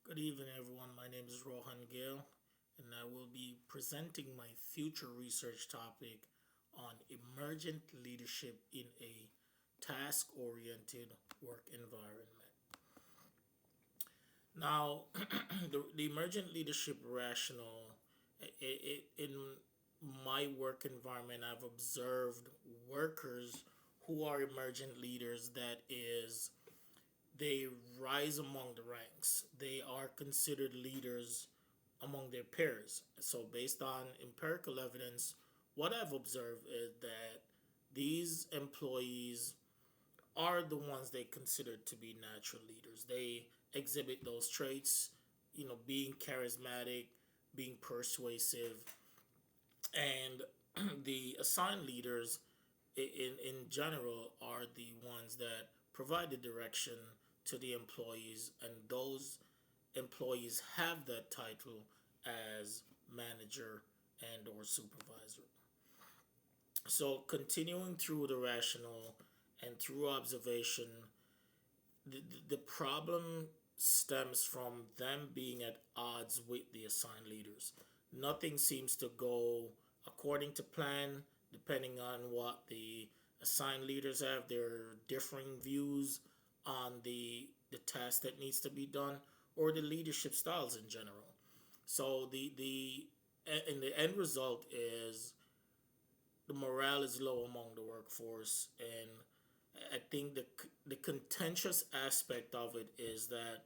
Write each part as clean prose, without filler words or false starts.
Good evening, everyone. My name is Rohan Gill, and I will be presenting my future research topic on emergent leadership in a task oriented work environment. Now, the emergent leadership rationale, in my work environment, I've observed workers who are emergent leaders that is they rise among the ranks. They are considered leaders among their peers. So, based on empirical evidence, what I've observed is that these employees are the ones they consider to be natural leaders. They exhibit those traits, being charismatic, being persuasive, and the assigned leaders in general are the ones that provide the direction to the employees, and those employees have that title as manager and or supervisor. So continuing through the rationale and through observation, the problem stems from them being at odds with the assigned leaders. Nothing seems to go according to plan, depending on what the assigned leaders have. There are differing views on the task that needs to be done or the leadership styles in general. So the end result is the morale is low among the workforce, and I think the contentious aspect of it is that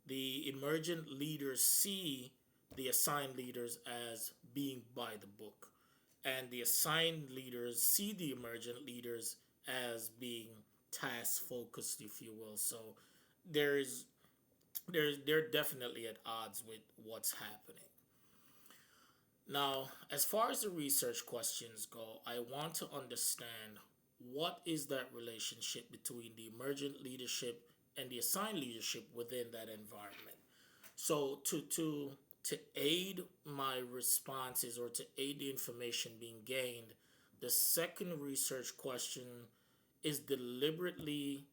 the emergent leaders see the assigned leaders as being by the book, and the assigned leaders see the emergent leaders as being task focused, if you will. So there's they're definitely at odds with what's happening. Now, as far as the research questions go, I want to understand what is that relationship between the emergent leadership and the assigned leadership within that environment. So to aid my responses or to aid the information being gained, the second research question is deliberately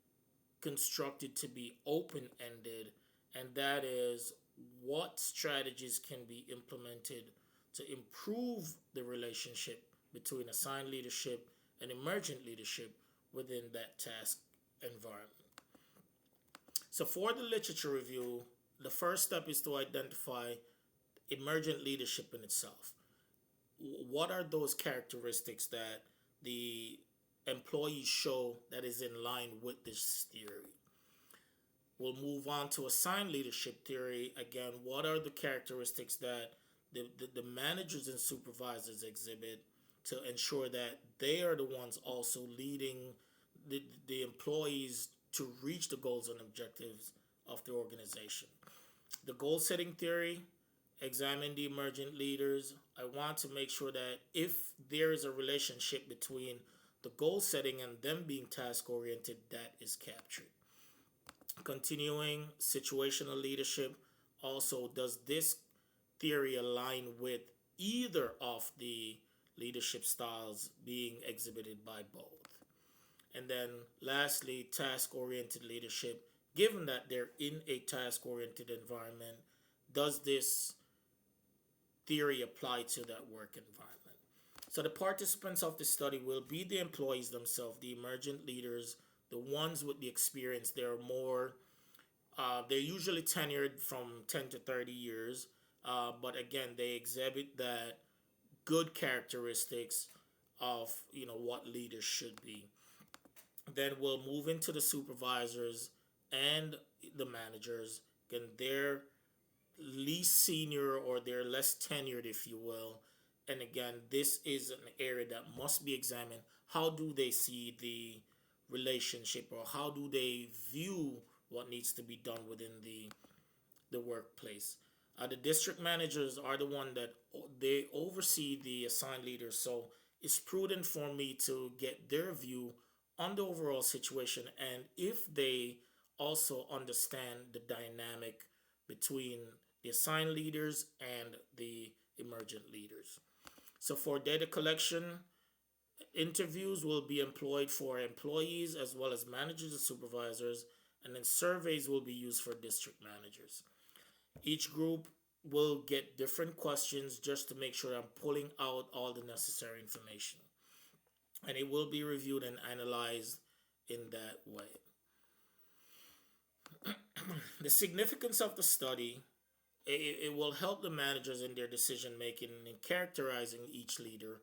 constructed to be open ended, and that is what strategies can be implemented to improve the relationship between assigned leadership and emergent leadership within that task environment. So, for the literature review, the first step is to identify emergent leadership in itself. What are those characteristics that the employees show that is in line with this theory? We'll move on to assigned leadership theory. Again, what are the characteristics that the managers and supervisors exhibit to ensure that they are the ones also leading the employees to reach the goals and objectives of the organization? The goal setting theory, examine the emergent leaders. I want to make sure that if there is a relationship between the goal setting and them being task oriented, that is captured. Continuing situational leadership, also, does this theory align with either of the leadership styles being exhibited by both? And then lastly, task oriented leadership, given that they're in a task oriented environment, does this theory apply to that work environment? So the participants of the study will be the employees themselves, the emergent leaders, the ones with the experience. They're usually tenured from 10 to 30 years, but again, they exhibit that good characteristics of what leaders should be. Then we'll move into the supervisors and the managers. Again, they're least senior or they're less tenured, if you will. And again, this is an area that must be examined. How do they see the relationship, or how do they view what needs to be done within the workplace? The district managers are the one that they oversee the assigned leaders. So it's prudent for me to get their view on the overall situation, and if they also understand the dynamic between the assigned leaders and the emergent leaders. So for data collection, interviews will be employed for employees as well as managers and supervisors, and then surveys will be used for district managers. Each group will get different questions just to make sure I'm pulling out all the necessary information. And it will be reviewed and analyzed in that way. The significance of the study, it will help the managers in their decision making and characterizing each leader,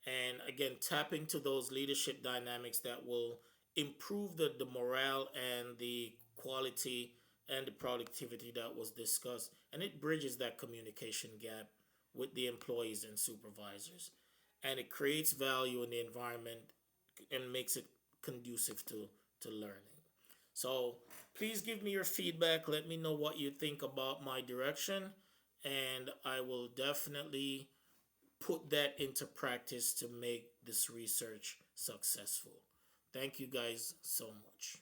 and again tap into those leadership dynamics that will improve the morale and the quality and the productivity that was discussed, and it bridges that communication gap with the employees and supervisors, and it creates value in the environment and makes it conducive to learning. So please give me your feedback. Let me know what you think about my direction, and I will definitely put that into practice to make this research successful. Thank you guys so much.